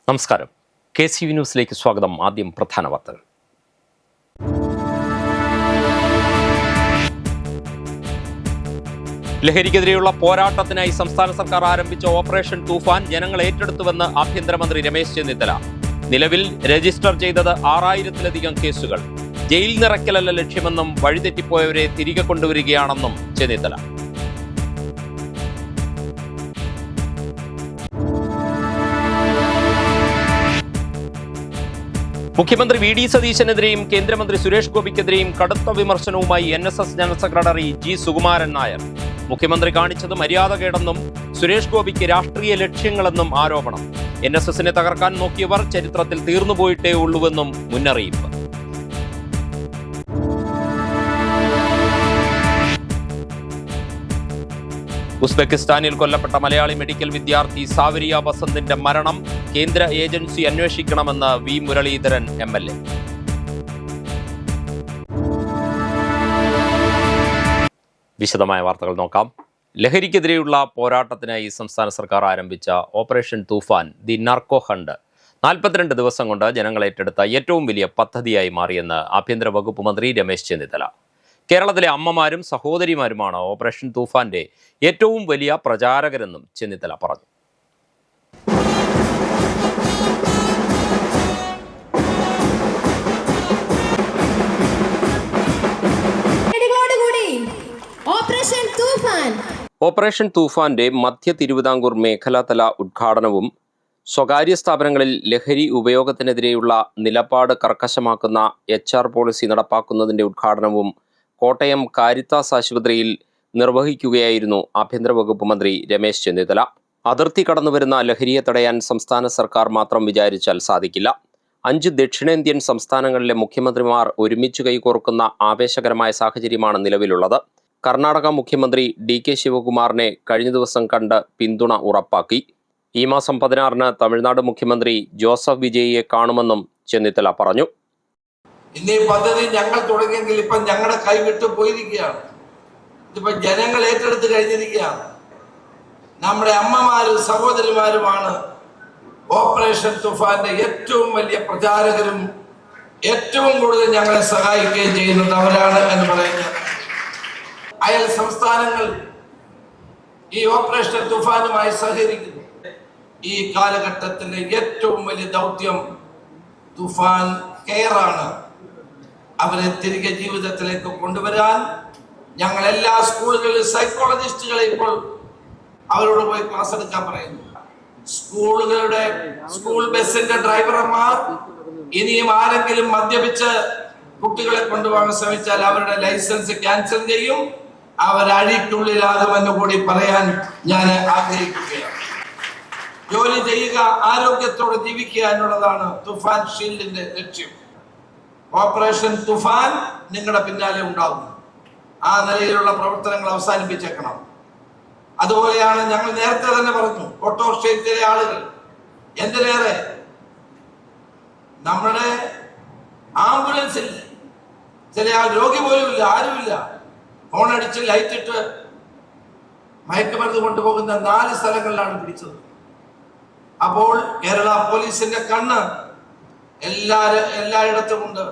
നമസ്കാരം. KCV ന്യൂസിലേക്ക് സ്വാഗതം. ആദ്യം പ്രധാന വാർത്തകൾ. ലഹരിക്കെതിരെയുള്ള പോരാട്ടത്തിനായി സംസ്ഥാന സർക്കാർ ആരംഭിച്ച ഓപ്പറേഷൻ തൂഫാൻ ജനങ്ങൾ ഏറ്റെടുത്തുവെന്ന് ആഭ്യന്തരമന്ത്രി രമേശ് ചെന്നിത്തല. നിലവിൽ രജിസ്റ്റർ ചെയ്തത് 6000-ലധികം കേസുകൾ. ജയിൽ നിറയ്ക്കലല്ല ലക്ഷ്യമെന്നും വഴിതെറ്റിപ്പോയവരെ തിരികെ കൊണ്ടുവരികയാണെന്നും ചെന്നിത്തല. മുഖ്യമന്ത്രി VD സതീശനെതിരെയും കേന്ദ്രമന്ത്രി സുരേഷ് ഗോപിക്കെതിരെയും കടുത്ത വിമർശനവുമായി NSS general secretary G Sukumaran Nair. മുഖ്യമന്ത്രി കാണിച്ചത് മര്യാദകേടെന്നും സുരേഷ് ഗോപിക്ക് രാഷ്ട്രീയ ലക്ഷ്യങ്ങളെന്നും ആരോപണം. NSSനെ തകർക്കാൻ നോക്കിയവർ ചരിത്രത്തിൽ തീർന്നുപോയിട്ടേ ഉള്ളൂവെന്നും മുന്നറിയിപ്പ്. ഉസ്ബെക്കിസ്ഥാനിൽ കൊല്ലപ്പെട്ട മലയാളി മെഡിക്കൽ വിദ്യാർത്ഥി സാവരിയ വസന്തിന്റെ മരണം കേന്ദ്ര ഏജൻസി അന്വേഷിക്കണമെന്ന് V മുരളീധരൻ MLA. വിശദമായ വാർത്തകൾ നോക്കാം. ലഹരിക്കെതിരെയുള്ള പോരാട്ടത്തിനായി സംസ്ഥാന സർക്കാർ ആരംഭിച്ച operation Toofan the narco hunt 42 ദിവസം കൊണ്ട് ജനങ്ങൾ ഏറ്റെടുത്ത ഏറ്റവും വലിയ പദ്ധതിയായി മാറിയെന്ന് ആഭ്യന്തര വകുപ്പ് മന്ത്രി രമേശ് ചെന്നിത്തല. കേരളത്തിലെ അമ്മമാരും സഹോദരിമാരുമാണ് ഓപ്പറേഷൻ തൂഫാന്റെ ഏറ്റവും വലിയ പ്രചാരകരെന്നും ചെന്നിത്തല പറഞ്ഞു. ഓപ്പറേഷൻ തൂഫാന്റെ മധ്യ തിരുവിതാംകൂർ മേഖലാതല ഉദ്ഘാടനവും സ്വകാര്യ സ്ഥാപനങ്ങളിൽ ലഹരി ഉപയോഗത്തിനെതിരെയുള്ള നിലപാട് കർക്കശമാക്കുന്ന HR പോളിസി നടപ്പാക്കുന്നതിന്റെ ഉദ്ഘാടനവും കോട്ടയം കാരിത്താസ് ആശുപത്രിയിൽ നിർവഹിക്കുകയായിരുന്നു ആഭ്യന്തര വകുപ്പ് മന്ത്രി രമേശ് ചെന്നിത്തല. അതിർത്തി കടന്നുവരുന്ന ലഹരിയെ തടയാൻ സംസ്ഥാന സർക്കാർ മാത്രം വിചാരിച്ചാൽ സാധിക്കില്ല. 5 ദക്ഷിണേന്ത്യൻ സംസ്ഥാനങ്ങളിലെ മുഖ്യമന്ത്രിമാർ ഒരുമിച്ച് കൈകോർക്കുന്ന ആവേശകരമായ സാഹചര്യമാണ് നിലവിലുള്ളത്. കർണാടക മുഖ്യമന്ത്രി DK ശിവകുമാറിനെ കഴിഞ്ഞ ദിവസം കണ്ട് പിന്തുണ ഉറപ്പാക്കി. ഈ മാസം 16-ന് തമിഴ്നാട് മുഖ്യമന്ത്രി ജോസഫ് വിജയിയെ കാണുമെന്നും ചെന്നിത്തല പറഞ്ഞു. ഇന്നീ പദ്ധതി ഞങ്ങൾ തുടങ്ങിയെങ്കിൽ ഇപ്പം ഞങ്ങളുടെ കൈവിട്ട് പോയിരിക്കുകയാണ്. ഇതിപ്പോ ജനങ്ങൾ ഏറ്റെടുത്ത് കഴിഞ്ഞിരിക്കുകയാണ്. നമ്മുടെ അമ്മമാരും സഹോദരിമാരുമാണ് ഓപ്പറേഷൻ തുഫാന്റെ ഏറ്റവും വലിയ പ്രചാരകരും ഏറ്റവും കൂടുതൽ ഞങ്ങളെ സഹായിക്കുകയും ചെയ്യുന്നത് അവരാണ് എന്ന് പറയുന്നത്. അയൽ സംസ്ഥാനങ്ങൾ ഈ ഓപ്പറേഷൻ തുഫാനുമായി സഹകരിക്കുന്നു. ഈ കാലഘട്ടത്തിലെ ഏറ്റവും വലിയ ദൗത്യം തുഫാൻ കെയർ ആണ്. അവരെ തിരികെ ജീവിതത്തിലേക്ക് കൊണ്ടുവരാൻ ഞങ്ങൾ എല്ലാ സ്കൂളുകളിലും സൈക്കോളജിസ്റ്റുകളെ ഇപ്പോൾ അവരോട് പോയി ക്ലാസ് എടുക്കാൻ പറയുന്നു. സ്കൂൾ ബസിന്റെ ഡ്രൈവർമാർ ഇനിയും ആരെങ്കിലും മദ്യപിച്ച് കുട്ടികളെ കൊണ്ടുപോകാൻ ശ്രമിച്ചാൽ അവരുടെ ലൈസൻസ് ക്യാൻസൽ ചെയ്യും, അവർ അഴിക്കുള്ളിലാകുമെന്ന് കൂടി പറയാൻ ഞാൻ ആഗ്രഹിക്കുകയാണ്. ജോലി ചെയ്യുക, ആരോഗ്യത്തോടെ ജീവിക്കുക എന്നുള്ളതാണ് തുഫാൻ ഷീൽഡിന്റെ ലക്ഷ്യം. ഓപ്പറേഷൻ തുഫാൻ നിങ്ങളുടെ പിന്നാലെ ഉണ്ടാവും. ആ നിലയിലുള്ള പ്രവർത്തനങ്ങൾ അവസാനിപ്പിച്ചേക്കണം. അതുപോലെയാണ് ഞങ്ങൾ നേരത്തെ തന്നെ പറഞ്ഞു, ഓട്ടോറിക്ഷയിൽ ചില ആളുകൾ, എന്തിനേറെ നമ്മുടെ ആംബുലൻസിൽ ചില ആൾ രോഗി പോലും ഇല്ല, ആരുമില്ല, ഫോണടിച്ച് ലൈറ്റിട്ട് മയക്കുമരുന്ന് കൊണ്ടുപോകുന്ന 4 സ്ഥലങ്ങളിലാണ് പിടിച്ചത്. അപ്പോൾ കേരള പോലീസിന്റെ കണ്ണ് എല്ലായിടത്തുമുണ്ട്.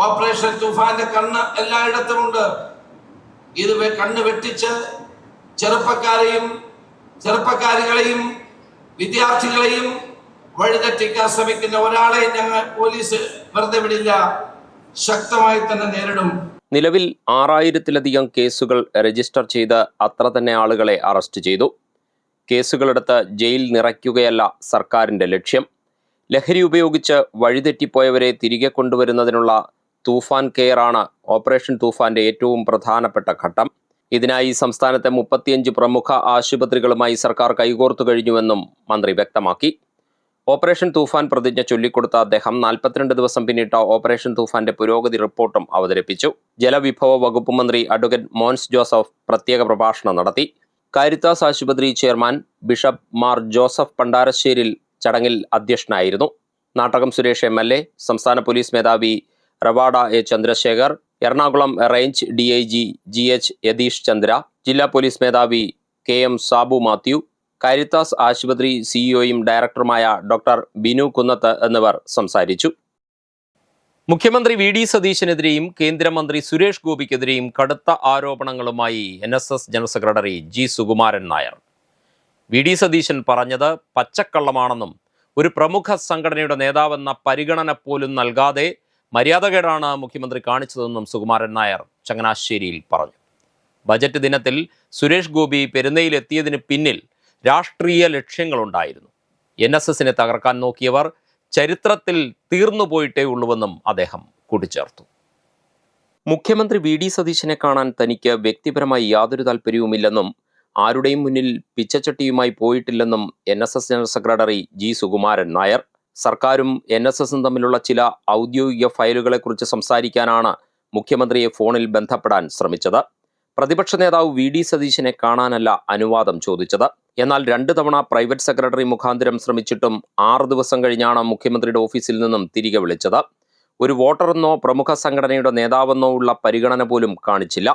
ഓപ്പറേഷൻ തൂഫാന്റെ കണ്ണ് എല്ലായിടത്തുമുണ്ട്. ഇത് കണ്ണ് വെട്ടിച്ച് ചെറുപ്പക്കാരികളെയും വിദ്യാർത്ഥികളെയും വഴിതെറ്റിക്കാൻ ശ്രമിക്കുന്ന ഒരാളെയും ഞങ്ങൾ പോലീസ് വെറുതെ വിടില്ല, ശക്തമായി തന്നെ നേരിടും. നിലവിൽ 6000-ലധികം കേസുകൾ രജിസ്റ്റർ ചെയ്ത് അത്ര തന്നെ ആളുകളെ അറസ്റ്റ് ചെയ്തു. കേസുകളെടുത്ത് ജയിൽ നിറയ്ക്കുകയല്ല സർക്കാരിന്റെ ലക്ഷ്യം. ലഹരി ഉപയോഗിച്ച് വഴിതെറ്റിപ്പോയവരെ തിരികെ കൊണ്ടുവരുന്നതിനുള്ള തൂഫാൻ കെയർ ആണ് ഓപ്പറേഷൻ തൂഫാന്റെ ഏറ്റവും പ്രധാനപ്പെട്ട ഘട്ടം. ഇതിനായി സംസ്ഥാനത്തെ 35 പ്രമുഖ ആശുപത്രികളുമായി സർക്കാർ കൈകോർത്തു കഴിഞ്ഞുവെന്നും മന്ത്രി വ്യക്തമാക്കി. ഓപ്പറേഷൻ തൂഫാൻ പ്രതിജ്ഞ ചൊല്ലിക്കൊടുത്ത അദ്ദേഹം 42 ദിവസം പിന്നിട്ട ഓപ്പറേഷൻ തൂഫാന്റെ പുരോഗതി റിപ്പോർട്ടും അവതരിപ്പിച്ചു. ജലവിഭവ വകുപ്പ് മന്ത്രി അഡ്വക്കേറ്റ് മോൻസ് ജോസഫ് പ്രത്യേക പ്രഭാഷണം നടത്തി. കാരിത്താസ് ആശുപത്രി ചെയർമാൻ ബിഷപ്പ് മാർ ജോസഫ് പണ്ടാരശ്ശേരിൽ ചടങ്ങിൽ അധ്യക്ഷനായിരുന്നു. നാട്ടകം സുരേഷ് MLA, സംസ്ഥാന പോലീസ് മേധാവി Ravada A Chandrasekhar, Ernakulam range DIG GH Yatheesh Chandra, ജില്ലാ പോലീസ് മേധാവി KM സാബു മാത്യു, കാരിത്താസ് ആശുപത്രി സിഇഒയും ഡയറക്ടറുമായ ഡോക്ടർ ബിനു കുന്നത്ത് എന്നിവർ സംസാരിച്ചു. മുഖ്യമന്ത്രി വി ഡി സതീശനെതിരെയും കേന്ദ്രമന്ത്രി സുരേഷ് ഗോപിക്കെതിരെയും കടുത്ത ആരോപണങ്ങളുമായി NSS general secretary G Sukumaran Nair. V D Satheesan പറഞ്ഞത് പച്ചക്കള്ളമാണെന്നും ഒരു പ്രമുഖ സംഘടനയുടെ നേതാവെന്ന പരിഗണന പോലും നൽകാതെ മര്യാദകേടാണ് മുഖ്യമന്ത്രി കാണിച്ചതെന്നും സുകുമാരൻ നായർ ചങ്ങനാശ്ശേരിയിൽ പറഞ്ഞു. ബജറ്റ് ദിനത്തിൽ സുരേഷ് ഗോപി പെരുന്നയിലെത്തിയതിന് പിന്നിൽ രാഷ്ട്രീയ ലക്ഷ്യങ്ങളുണ്ടായിരുന്നു. NSSനെ തകർക്കാൻ നോക്കിയവർ ചരിത്രത്തിൽ തീർന്നുപോയിട്ടേ ഉള്ളുവെന്നും അദ്ദേഹം കൂട്ടിച്ചേർത്തു. മുഖ്യമന്ത്രി വി ഡി സതീശനെ കാണാൻ തനിക്ക് വ്യക്തിപരമായി യാതൊരു താല്പര്യവുമില്ലെന്നും ആരുടെയും മുന്നിൽ പിച്ചച്ചട്ടിയുമായി പോയിട്ടില്ലെന്നും NSS general secretary G Sukumaran Nair. സർക്കാരും NSSും തമ്മിലുള്ള ചില ഔദ്യോഗിക ഫയലുകളെക്കുറിച്ച് സംസാരിക്കാനാണ് മുഖ്യമന്ത്രിയെ ഫോണിൽ ബന്ധപ്പെടാൻ ശ്രമിച്ചത്. പ്രതിപക്ഷ നേതാവ് വി ഡി സതീശനെ കാണാനല്ല അനുവാദം ചോദിച്ചത്. എന്നാൽ 2 തവണ പ്രൈവറ്റ് സെക്രട്ടറി മുഖാന്തരം ശ്രമിച്ചിട്ടും 6 ദിവസം കഴിഞ്ഞാണ് മുഖ്യമന്ത്രിയുടെ ഓഫീസിൽ നിന്നും തിരികെ വിളിച്ചത്. ഒരു വോട്ടറെന്നോ പ്രമുഖ സംഘടനയുടെ നേതാവെന്നോ ഉള്ള പരിഗണന പോലും കാണിച്ചില്ല.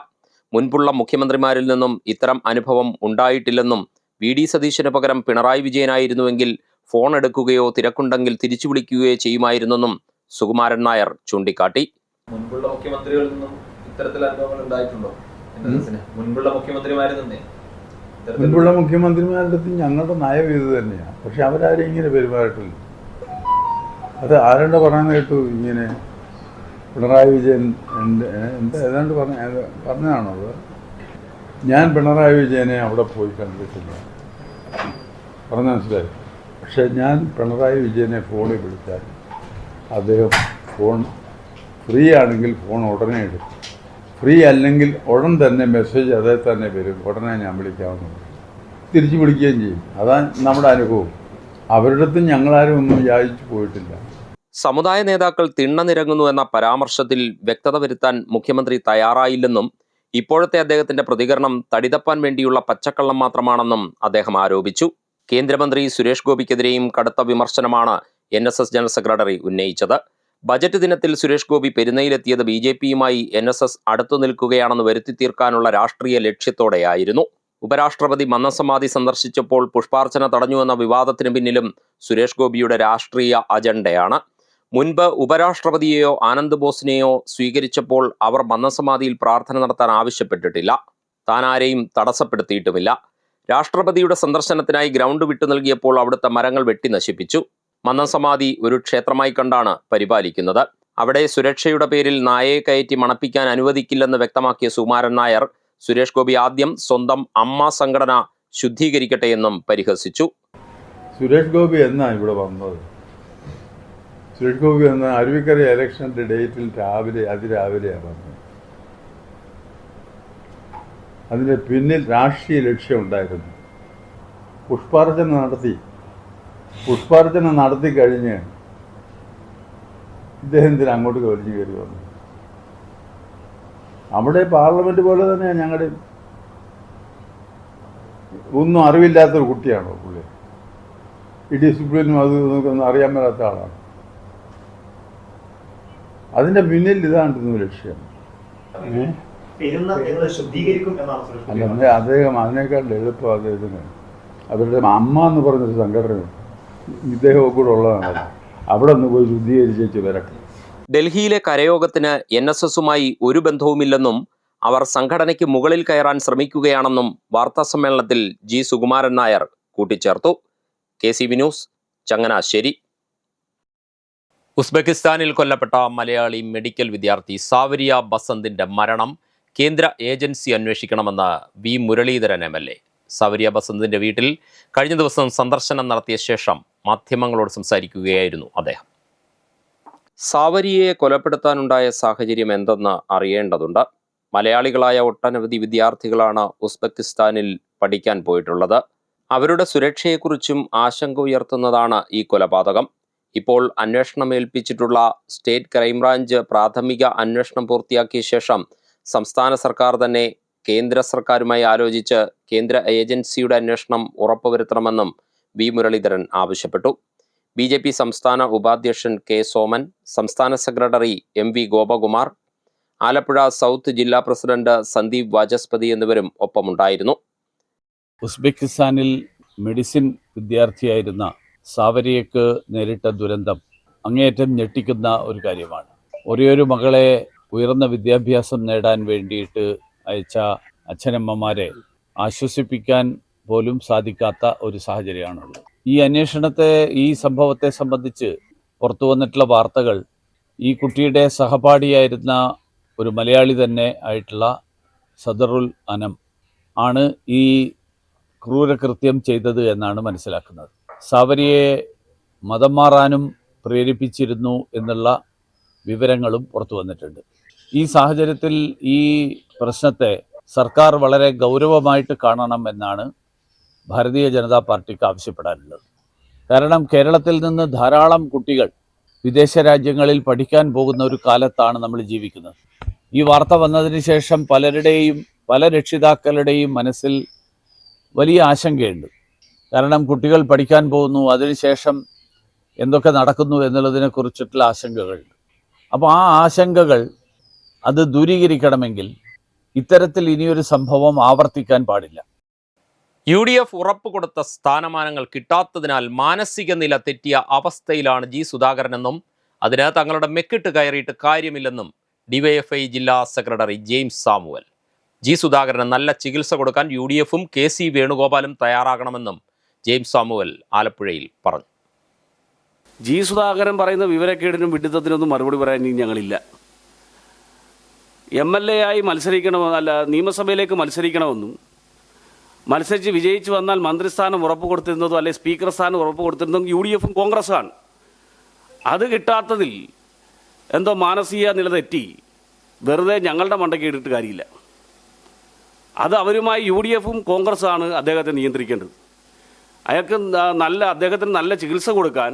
മുൻപുള്ള മുഖ്യമന്ത്രിമാരിൽ നിന്നും ഇത്തരം അനുഭവം ഉണ്ടായിട്ടില്ലെന്നും വി ഡി സതീശന് പകരം പിണറായി വിജയനായിരുന്നുവെങ്കിൽ ഫോൺ എടുക്കുകയോ തിരക്കുണ്ടെങ്കിൽ തിരിച്ചു വിളിക്കുകയോ ചെയ്യുമായിരുന്നെന്നും സുകുമാരൻ നായർ ചൂണ്ടിക്കാട്ടി. മുൻപുള്ള മുഖ്യമന്ത്രികളിൽ നിന്നും ഇത്തരത്തിൽ അനുഭവങ്ങൾ ഉണ്ടായിട്ടുണ്ടോ? മുൻപുള്ള മുഖ്യമന്ത്രിമാരുടെ അടുത്ത് ഞങ്ങളുടെ നയം ഇത് തന്നെയാണ്. പക്ഷെ അവരാരും ഇങ്ങനെ പെരുമാറിയിട്ടില്ല. അത് ആരുടെ പറയാൻ കേട്ടു, ഇങ്ങനെ പിണറായി വിജയൻ ഏതാണ്ട് പറഞ്ഞതാണോ അത്? ഞാൻ പിണറായി വിജയനെ അവിടെ പോയി കണ്ടിട്ടില്ല, പറഞ്ഞ മനസ്സിലായി. പക്ഷെ ഞാൻ പിണറായി വിജയനെ ഫോണിൽ വിളിച്ചാൽ അദ്ദേഹം ഫോൺ ഫ്രീ ആണെങ്കിൽ ഫോൺ ഉടനെ എടുക്കും, ഫ്രീ അല്ലെങ്കിൽ ഉടൻ തന്നെ മെസ്സേജ് അതേ തന്നെ വരും, ഉടനെ ഞാൻ വിളിക്കാവുന്നത്, തിരിച്ചു വിളിക്കുകയും ചെയ്യും. അതാണ് നമ്മുടെ അനുഭവം. അവരുടെ അടുത്ത് ഞങ്ങളാരും ഒന്നും യാചിച്ചു പോയിട്ടില്ല. സമുദായ നേതാക്കൾ തിണ്ണനിരങ്ങുന്നു എന്ന പരാമർശത്തിൽ വ്യക്തത വരുത്താൻ മുഖ്യമന്ത്രി തയ്യാറായില്ലെന്നും ഇപ്പോഴത്തെ അദ്ദേഹത്തിന്റെ പ്രതികരണം തടിതപ്പാൻ വേണ്ടിയുള്ള പച്ചക്കള്ളം മാത്രമാണെന്നും അദ്ദേഹം ആരോപിച്ചു. കേന്ദ്രമന്ത്രി സുരേഷ് ഗോപിക്കെതിരെയും കടുത്ത വിമർശനമാണ് NSS ജനറൽ സെക്രട്ടറി ഉന്നയിച്ചത്. ബജറ്റ് ദിനത്തിൽ സുരേഷ് ഗോപി പെരുന്നയിലെത്തിയത് BJPയുമായി NSS അടുത്തു നിൽക്കുകയാണെന്ന് വരുത്തി തീർക്കാനുള്ള രാഷ്ട്രീയ ലക്ഷ്യത്തോടെയായിരുന്നു. ഉപരാഷ്ട്രപതി മന്നസമാധി സന്ദർശിച്ചപ്പോൾ പുഷ്പാർച്ചന തടഞ്ഞുവെന്ന വിവാദത്തിന് പിന്നിലും സുരേഷ് ഗോപിയുടെ രാഷ്ട്രീയ അജണ്ടയാണ്. മുൻപ് ഉപരാഷ്ട്രപതിയെയോ ആനന്ദ് ബോസിനെയോ സ്വീകരിച്ചപ്പോൾ അവർ മന്നസമാധിയിൽ പ്രാർത്ഥന നടത്താൻ ആവശ്യപ്പെട്ടിട്ടില്ല. താൻ ആരെയും തടസ്സപ്പെടുത്തിയിട്ടുമില്ല. രാഷ്ട്രപതിയുടെ സന്ദർശനത്തിനായി ഗ്രൗണ്ട് വിട്ടു നൽകിയപ്പോൾ അവിടുത്തെ മരങ്ങൾ വെട്ടി നശിപ്പിച്ചു. മന്നസമാധി ഒരു ക്ഷേത്രമായി കണ്ടാണ് പരിപാലിക്കുന്നത്. അവിടെ സുരക്ഷയുടെ പേരിൽ നായയെ കയറ്റി മണപ്പിക്കാൻ അനുവദിക്കില്ലെന്ന് വ്യക്തമാക്കിയ സുകുമാരൻ നായർ സുരേഷ് ഗോപി ആദ്യം സ്വന്തം അമ്മ സംഘടന ശുദ്ധീകരിക്കട്ടെ എന്നും പരിഹസിച്ചു. സുരേഷ് ഗോപി എന്നാ ഇവിടെ വന്നത്? സുരേഷ് ഗോപി എന്ന അരുവിക്കര ഇലക്ഷൻ്റെ ഡേറ്റിൽ അതിരാവിലെയാണ് വന്നത്. അതിൻ്റെ പിന്നിൽ രാഷ്ട്രീയ ലക്ഷ്യമുണ്ടായിരുന്നു. പുഷ്പാർച്ചന നടത്തി കഴിഞ്ഞ് ഇദ്ദേഹത്തിന് അങ്ങോട്ട് വലിഞ്ഞു കയറി വന്നു. അവിടെ പാർലമെന്റ് പോലെ തന്നെയാണ് ഞങ്ങളുടെ. ഒന്നും അറിവില്ലാത്തൊരു കുട്ടിയാണോ പുള്ളി? ഈ ഡിസിപ്ലിനും അത് നമുക്കൊന്നും അറിയാൻ മേലാത്ത ആളാണ്. അതിന്റെ പിന്നിൽ ഇതാണ്ടിരുന്നു ലക്ഷ്യം. അല്ല, അദ്ദേഹം അതിനേക്കാൾ എളുപ്പം അദ്ദേഹത്തിന് അവരുടെ അമ്മ എന്ന് പറഞ്ഞൊരു സംഘടനയുണ്ട്, ഇദ്ദേഹം കൂടെ ഉള്ളതാണ്. അവിടെ ഒന്ന് പോയി ശുദ്ധീകരിച്ചു വരട്ടെ. ഡൽഹിയിലെ കരയോഗത്തിന് NSSുമായി ഒരു ബന്ധവുമില്ലെന്നും അവർ സംഘടനയ്ക്ക് മുകളിൽ കയറാൻ ശ്രമിക്കുകയാണെന്നും വാർത്താസമ്മേളനത്തിൽ ജി സുകുമാരൻ നായർ കൂട്ടിച്ചേർത്തു. KCB news, Changanassery. ഉസ്ബെക്കിസ്ഥാനിൽ കൊല്ലപ്പെട്ട മലയാളി മെഡിക്കൽ വിദ്യാർത്ഥി സാവരിയ ബസന്തിന്റെ മരണം കേന്ദ്ര ഏജൻസി അന്വേഷിക്കണമെന്ന് വി മുരളീധരൻ MLA. സാവരിയ ബസന്തിന്റെ വീട്ടിൽ കഴിഞ്ഞ ദിവസം സന്ദർശനം നടത്തിയ ശേഷം മാധ്യമങ്ങളോട് സംസാരിക്കുകയായിരുന്നു അദ്ദേഹം. സാവരിയെ കൊലപ്പെടുത്താനുണ്ടായ സാഹചര്യം എന്തെന്ന് അറിയേണ്ടതുണ്ട്. മലയാളികളായ ഒട്ടനവധി വിദ്യാർത്ഥികളാണ് ഉസ്ബെക്കിസ്ഥാനിൽ പഠിക്കാൻ പോയിട്ടുള്ളത്. അവരുടെ സുരക്ഷയെക്കുറിച്ചും ആശങ്ക ഉയർത്തുന്നതാണ് ഈ കൊലപാതകം. ഇപ്പോൾ അന്വേഷണം ഏൽപ്പിച്ചിട്ടുള്ള സ്റ്റേറ്റ് ക്രൈംബ്രാഞ്ച് പ്രാഥമിക അന്വേഷണം പൂർത്തിയാക്കിയ ശേഷം സംസ്ഥാന സർക്കാർ തന്നെ കേന്ദ്ര സർക്കാരുമായി ആലോചിച്ച് കേന്ദ്ര ഏജൻസിയുടെ അന്വേഷണം ഉറപ്പുവരുത്തണമെന്നും വി മുരളീധരൻ ആവശ്യപ്പെട്ടു. BJP സംസ്ഥാന ഉപാധ്യക്ഷൻ K സോമൻ, സംസ്ഥാന secretary MV Gopakumar, Alappuzha south ജില്ലാ പ്രസിഡന്റ് സന്ദീപ് വാചസ്പതി എന്നിവരും ഒപ്പമുണ്ടായിരുന്നു. ഉസ്ബെക്കിസ്ഥാനിൽ മെഡിസിൻ വിദ്യാർത്ഥിയായിരുന്ന സാവരിയക്ക് നേരിട്ട ദുരന്തം അങ്ങേയറ്റം ഞെട്ടിക്കുന്ന ഒരു കാര്യമാണ്. ഒരേയൊരു മകളെ ഉയർന്ന വിദ്യാഭ്യാസം നേടാൻ വേണ്ടിയിട്ട് അയച്ച അച്ഛനമ്മമാരെ ആശ്വസിപ്പിക്കാൻ പോലും സാധിക്കാത്ത ഒരു സാഹചര്യമാണുള്ളത്. ഈ അന്വേഷണത്തെ, ഈ സംഭവത്തെ സംബന്ധിച്ച് പുറത്തു വന്നിട്ടുള്ള വാർത്തകൾ ഈ കുട്ടിയുടെ സഹപാഠിയായിരുന്ന ഒരു മലയാളി തന്നെ ആയിട്ടുള്ള സദറുൽ അനം ആണ് ഈ ക്രൂരകൃത്യം ചെയ്തത് എന്നാണ് മനസ്സിലാക്കുന്നത്. സാവരിയെ മതം മാറാനും പ്രേരിപ്പിച്ചിരുന്നു എന്നുള്ള വിവരങ്ങളും പുറത്തു വന്നിട്ടുണ്ട്. ഈ സാഹചര്യത്തിൽ ഈ പ്രശ്നത്തെ സർക്കാർ വളരെ ഗൗരവമായിട്ട് കാണണം എന്നാണ് ഭാരതീയ ജനതാ പാർട്ടിക്ക് ആവശ്യപ്പെടാനുള്ളത്. കാരണം കേരളത്തിൽ നിന്ന് ധാരാളം കുട്ടികൾ വിദേശ രാജ്യങ്ങളിൽ പഠിക്കാൻ പോകുന്ന ഒരു കാലത്താണ് നമ്മൾ ജീവിക്കുന്നത്. ഈ വാർത്ത വന്നതിന് ശേഷം പല രക്ഷിതാക്കളുടെയും മനസ്സിൽ വലിയ ആശങ്കയുണ്ട്. കാരണം കുട്ടികൾ പഠിക്കാൻ പോകുന്നു, അതിനുശേഷം എന്തൊക്കെ നടക്കുന്നു എന്നുള്ളതിനെക്കുറിച്ചിട്ടുള്ള ആശങ്കകളുണ്ട്. അപ്പോൾ ആ ആശങ്കകൾ അത് ദൂരീകരിക്കണമെങ്കിൽ ഇത്തരത്തിൽ ഇനിയൊരു സംഭവം ആവർത്തിക്കാൻ പാടില്ല. UDF ഉറപ്പ് കൊടുത്ത സ്ഥാനമാനങ്ങൾ കിട്ടാത്തതിനാൽ മാനസിക നില തെറ്റിയ അവസ്ഥയിലാണ് ജി സുധാകരനെന്നും അതിന് തങ്ങളുടെ മെക്കിട്ട് കയറിയിട്ട് കാര്യമില്ലെന്നും DYFI ജില്ലാ സെക്രട്ടറി ജെയിംസ് സാമുവൽ. ജി സുധാകരന് നല്ല ചികിത്സ കൊടുക്കാൻ UDFും KC വേണുഗോപാലും തയ്യാറാകണമെന്നും ജെയിംസ് സാമുവൽ ആലപ്പുഴയിൽ പറഞ്ഞു. ജി സുധാകരൻ പറയുന്ന വിവരക്കേടിനും വിഡിത്തത്തിനൊന്നും മറുപടി പറയാൻ ഞങ്ങളില്ല. MLA ആയി മത്സരിക്കണമെന്നല്ല, നിയമസഭയിലേക്ക് മത്സരിക്കണമെന്നും മത്സരിച്ച് വിജയിച്ചു വന്നാൽ മന്ത്രിസ്ഥാനം ഉറപ്പ് കൊടുത്തിരുന്നതും അല്ലെ സ്പീക്കർ സ്ഥാനം ഉറപ്പ് കൊടുത്തിരുന്നതും UDFും കോൺഗ്രസ്സാണ്. അത് കിട്ടാത്തതിൽ എന്തോ മാനസിക നില തെറ്റി വെറുതെ ഞങ്ങളുടെ മണ്ടയ്ക്ക് ഇട്ടിട്ട് കാര്യമില്ല. അത് അവരുമായി UDFും കോൺഗ്രസ്സാണ് അദ്ദേഹത്തെ നിയന്ത്രിക്കേണ്ടത്. അദ്ദേഹത്തിന് നല്ല ചികിത്സ കൊടുക്കാൻ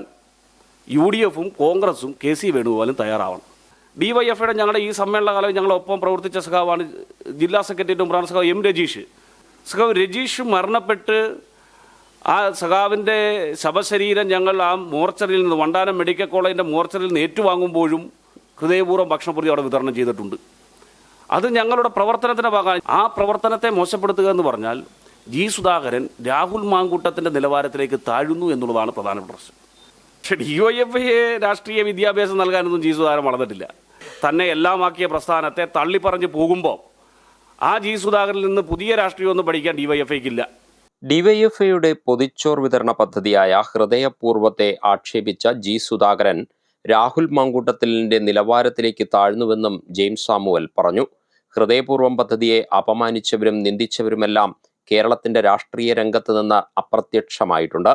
UDFും കോൺഗ്രസും KC വേണുഗോപാലും തയ്യാറാവണം. DYFIയുടെ ഞങ്ങളുടെ ഈ സമ്മേളന കാലം ഞങ്ങളൊപ്പം പ്രവർത്തിച്ച സഖാവാണ് ജില്ലാ സെക്രട്ടറിയേറ്റും പ്രധാന സഖാവ് M രജീഷ്. സഖാവ് രജീഷ് മരണപ്പെട്ട് ആ സഖാവിൻ്റെ ശവശരീരം ഞങ്ങൾ ആ മോർച്ചറിയിൽ നിന്ന്, വണ്ടാനം മെഡിക്കൽ കോളേജിൻ്റെ മോർച്ചറിയിൽ നിന്ന് ഏറ്റുവാങ്ങുമ്പോഴും ഹൃദയപൂർവ്വം ഭക്ഷണപ്രതി അവിടെ വിതരണം ചെയ്തിട്ടുണ്ട്. അത് ഞങ്ങളുടെ പ്രവർത്തനത്തിൻ്റെ ഭാഗമാണ്. ആ പ്രവർത്തനത്തെ മോശപ്പെടുത്തുക എന്ന് പറഞ്ഞാൽ ജി സുധാകരൻ രാഹുൽ മാങ്കൂട്ടത്തിൻ്റെ നിലവാരത്തിലേക്ക് താഴുന്നു എന്നുള്ളതാണ് പ്രധാനപ്പെട്ട പ്രശ്നം. പക്ഷേ DYFIയെ രാഷ്ട്രീയ വിദ്യാഭ്യാസം നൽകാനൊന്നും ജി സുധാകരൻ വളർന്നിട്ടില്ല. തന്നെ എല്ലാമാക്കിയ പ്രസ്ഥാനത്തെ തള്ളിപ്പറഞ്ഞ് പോകുമ്പോൾ ആ ജി സുധാകരനിൽ നിന്ന് പുതിയ രാഷ്ട്രീയമൊന്നും പഠിക്കാൻ DYFIക്കില്ല. DYFIയുടെ പൊതിച്ചോർ വിതരണ പദ്ധതിയായ ഹൃദയപൂർവ്വത്തെ ആക്ഷേപിച്ച ജി സുധാകരൻ രാഹുൽ മാങ്കൂട്ടത്തിലിന്റെ നിലവാരത്തിലേക്ക് താഴ്ന്നുവെന്നും ജെയിംസ് സാമുവൽ പറഞ്ഞു. ഹൃദയപൂർവ്വം പദ്ധതിയെ അപമാനിച്ചവരും നിന്ദിച്ചവരുമെല്ലാം കേരളത്തിന്റെ രാഷ്ട്രീയ രംഗത്ത് നിന്ന് അപ്രത്യക്ഷമായിട്ടുണ്ട്.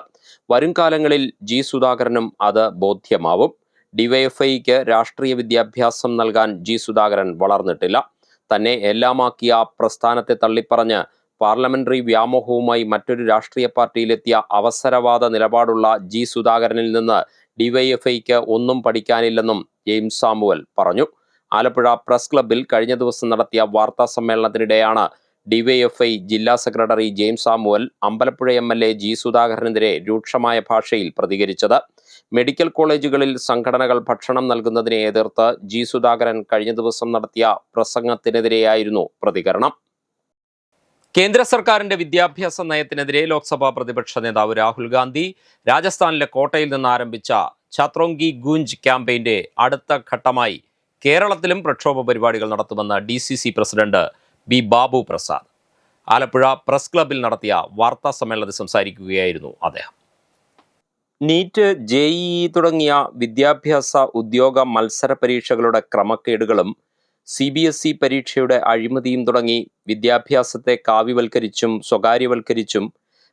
വരും കാലങ്ങളിൽ ജി സുധാകരനും അത് ബോധ്യമാവും. DYFIക്ക് രാഷ്ട്രീയ വിദ്യാഭ്യാസം നൽകാൻ ജി സുധാകരൻ വളർന്നിട്ടില്ല. തന്നെ എല്ലാമാക്കിയ പ്രസ്ഥാനത്തെ തള്ളിപ്പറഞ്ഞ് പാർലമെന്ററി വ്യാമോഹവുമായി മറ്റൊരു രാഷ്ട്രീയ പാർട്ടിയിലെത്തിയ അവസരവാദ നിലപാടുള്ള ജി സുധാകരനിൽ നിന്ന് DYFIക്ക് ഒന്നും പഠിക്കാനില്ലെന്നും ജെയിംസ് സാമുവൽ പറഞ്ഞു. ആലപ്പുഴ പ്രസ് ക്ലബ്ബിൽ കഴിഞ്ഞ ദിവസം നടത്തിയ വാർത്താ സമ്മേളനത്തിനിടെയാണ് DYFI ജില്ലാ secretary James Samuel Ambalappuzha MLA G സുധാകരനെതിരെ രൂക്ഷമായ ഭാഷയിൽ പ്രതികരിച്ചത്. മെഡിക്കൽ കോളേജുകളിൽ സംഘടനകൾ ഭക്ഷണം നൽകുന്നതിനെ എതിർത്ത് ജി സുധാകരൻ കഴിഞ്ഞ ദിവസം നടത്തിയ പ്രസംഗത്തിനെതിരെയായിരുന്നു പ്രതികരണം. കേന്ദ്ര സർക്കാരിന്റെ വിദ്യാഭ്യാസ നയത്തിനെതിരെ ലോക്സഭാ പ്രതിപക്ഷ നേതാവ് രാഹുൽ ഗാന്ധി രാജസ്ഥാനിലെ കോട്ടയിൽ നിന്ന് ആരംഭിച്ച ഛാത്രോങ്കി ഗൂഞ്ച് ക്യാമ്പയിന്റെ അടുത്ത ഘട്ടമായി കേരളത്തിലും പ്രക്ഷോഭ പരിപാടികൾ നടത്തുമെന്ന് DCC president B Babu Prasad. Alappuzha press ക്ലബ്ബിൽ നടത്തിയ വാർത്താ സമ്മേളനത്തിൽ സംസാരിക്കുകയായിരുന്നു അദ്ദേഹം. നീറ്റ്, JEE തുടങ്ങിയ വിദ്യാഭ്യാസ ഉദ്യോഗ മത്സര പരീക്ഷകളുടെ ക്രമക്കേടുകളും CBSE പരീക്ഷയുടെ അഴിമതിയും തുടങ്ങി വിദ്യാഭ്യാസത്തെ കാവ്യവൽക്കരിച്ചും സ്വകാര്യവൽക്കരിച്ചും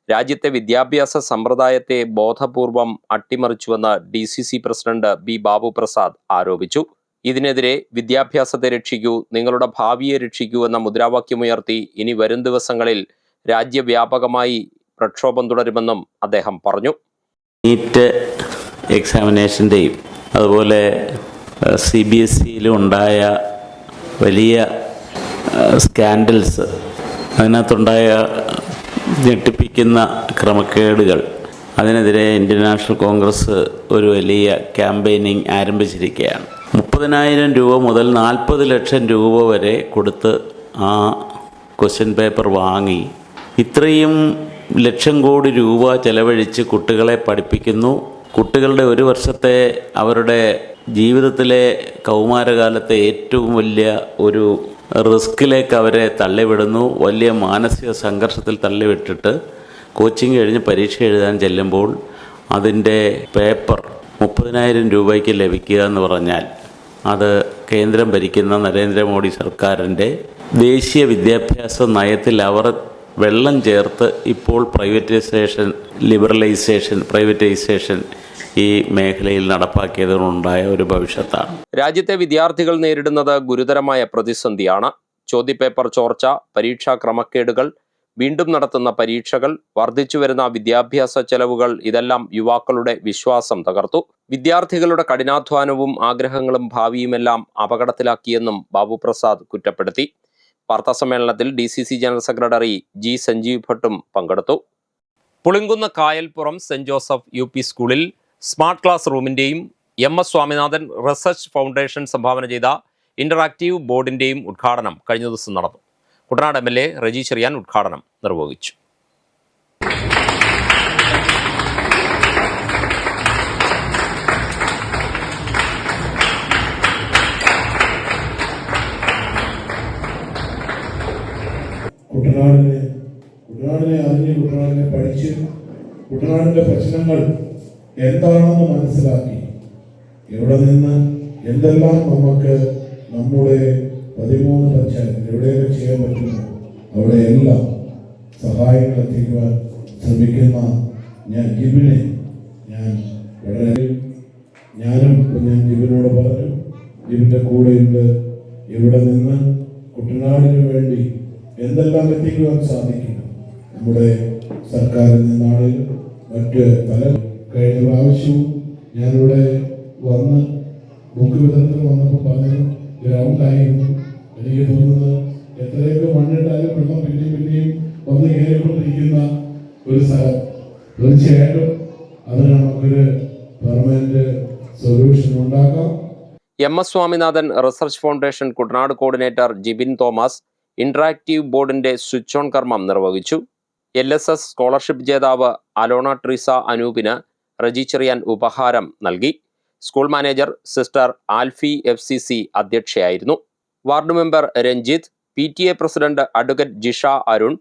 രാജ്യത്തെ വിദ്യാഭ്യാസ സമ്പ്രദായത്തെ ബോധപൂർവം അട്ടിമറിച്ചുവെന്ന് DCC president B Babu Prasad ആരോപിച്ചു. ഇതിനെതിരെ വിദ്യാഭ്യാസത്തെ രക്ഷിക്കൂ, നിങ്ങളുടെ ഭാവിയെ രക്ഷിക്കൂ എന്ന മുദ്രാവാക്യമുയർത്തി ഇനി വരും ദിവസങ്ങളിൽ രാജ്യവ്യാപകമായി പ്രക്ഷോഭം തുടരുമെന്നും അദ്ദേഹം പറഞ്ഞു. നീറ്റ് എക്സാമിനേഷൻ്റെയും അതുപോലെ CBSEയിലും ഉണ്ടായ വലിയ സ്കാൻഡൽസ്, അതിനകത്തുണ്ടായ ഞെട്ടിപ്പിക്കുന്ന ക്രമക്കേടുകൾ, അതിനെതിരെ ഇന്ത്യൻ നാഷണൽ കോൺഗ്രസ് ഒരു വലിയ ക്യാമ്പയിനിങ് ആരംഭിച്ചിരിക്കുകയാണ്. 30,000 രൂപ മുതൽ 40 ലക്ഷം രൂപ വരെ കൊടുത്ത് ആ ക്വസ്റ്റ്യൻ പേപ്പർ വാങ്ങി ഇത്രയും ലക്ഷം കോടി രൂപ ചെലവഴിച്ച് കുട്ടികളെ പഠിപ്പിക്കുന്നു. കുട്ടികളുടെ ഒരു വർഷത്തെ അവരുടെ ജീവിതത്തിലെ കൗമാരകാലത്തെ ഏറ്റവും വലിയ ഒരു റിസ്കിലേക്ക് അവരെ തള്ളിവിടുന്നു. വലിയ മാനസിക സംഘർഷത്തിൽ തള്ളിവിട്ടിട്ട് കോച്ചിങ് കഴിഞ്ഞ് പരീക്ഷ എഴുതാൻ ചെല്ലുമ്പോൾ അതിൻ്റെ പേപ്പർ 30,000 രൂപയ്ക്ക് ലഭിക്കുക എന്ന് പറഞ്ഞാൽ അത് കേന്ദ്രം ഭരിക്കുന്ന നരേന്ദ്രമോദി സർക്കാരിൻ്റെ ദേശീയ വിദ്യാഭ്യാസ നയത്തിൽ അവർ വെള്ളം ചേർത്ത് ഇപ്പോൾ പ്രൈവറ്റൈസേഷൻ ഈ മേഖലയിൽ നടപ്പാക്കിയതുകൊണ്ടുണ്ടായ ഒരു ഭവിഷ്യത്താണ്. രാജ്യത്തെ വിദ്യാർത്ഥികൾ നേരിടുന്നത് ഗുരുതരമായ പ്രതിസന്ധിയാണ്. ചോദ്യപേപ്പർ ചോർച്ച, പരീക്ഷാ ക്രമക്കേടുകൾ, വീണ്ടും നടത്തുന്ന പരീക്ഷകൾ, വർദ്ധിച്ചുവരുന്ന വിദ്യാഭ്യാസ ചെലവുകൾ ഇതെല്ലാം യുവാക്കളുടെ വിശ്വാസം തകർത്തു. വിദ്യാർത്ഥികളുടെ കഠിനാധ്വാനവും ആഗ്രഹങ്ങളും ഭാവിയുമെല്ലാം അപകടത്തിലാക്കിയെന്നും ബാബു പ്രസാദ് കുറ്റപ്പെടുത്തി. വാർത്താസമ്മേളനത്തിൽ DCC general secretary G. Sanjeev ഭട്ടും പങ്കെടുത്തു. Pulinkunnu Kayalpuram saint Joseph UP സ്കൂളിൽ സ്മാർട്ട് ക്ലാസ് റൂമിന്റെയും MS സ്വാമിനാഥൻ റിസർച്ച് ഫൗണ്ടേഷൻ സംഭാവന ചെയ്ത ഇന്ററാക്റ്റീവ് ബോർഡിന്റെയും ഉദ്ഘാടനം കഴിഞ്ഞ ദിവസം നടന്നു. കുട്ടനാട് MLA റജി ചെറിയാൻ ഉദ്ഘാടനം നിർവഹിച്ചു. കുട്ടനാടിനെ അറിഞ്ഞ് കുട്ടനാടിനെ പഠിച്ച് കുട്ടനാടിൻ്റെ പ്രശ്നങ്ങൾ എന്താണെന്ന് മനസ്സിലാക്കി ഇവിടെ നിന്ന് എന്തെല്ലാം നമുക്ക് നമ്മുടെ 13 പഞ്ചായത്തിൽ എവിടെയൊക്കെ ചെയ്യാൻ പറ്റുമോ അവിടെയെല്ലാം സഹായങ്ങൾ എത്തിക്കുവാൻ ശ്രമിക്കുന്ന ജിബിനെ ഞാനും ജിബിനോട് പറഞ്ഞു, ജിബിൻ്റെ കൂടെയുണ്ട്. ഇവിടെ നിന്ന് കുട്ടനാടിന് വേണ്ടി എന്തെല്ലാം എത്തിക്കുവാൻ സാധിക്കും നമ്മുടെ സർക്കാരിൽ നിന്നാണെങ്കിലും മറ്റ് കഴിഞ്ഞ പ്രാവശ്യവും ഞാനിവിടെ വന്ന് ബുക്ക് വിതരണത്തിൽ വന്നപ്പോൾ പറഞ്ഞു ഗ്രൗണ്ടായിരുന്നു. എനിക്ക് തോന്നുന്നത് എത്രയൊക്കെ മണ്ണിട്ടാലും വെള്ളം പിന്നെയും വന്ന് കയറിക്കൊണ്ടിരിക്കുന്ന ഒരു സ്ഥലം. തീർച്ചയായിട്ടും അതിന് നമുക്കൊരു പെർമനന്റ് സൊല്യൂഷൻ ഉണ്ടാക്കാം. MS Swaminathan research foundation Kuttanad coordinator Jibin Thomas interactive ബോർഡിന്റെ സ്വിച്ച് ഓൺ കർമ്മം നിർവഹിച്ചു. LSS സ്കോളർഷിപ്പ് ജേതാവ് അലോണ ട്രീസ അനൂപിന് റജി ചെറിയാൻ ഉപഹാരം നൽകി. School manager sister Alphy FCC അധ്യക്ഷയായിരുന്നു. Ward member Ranjith, PTA president advocate Jisha Arun,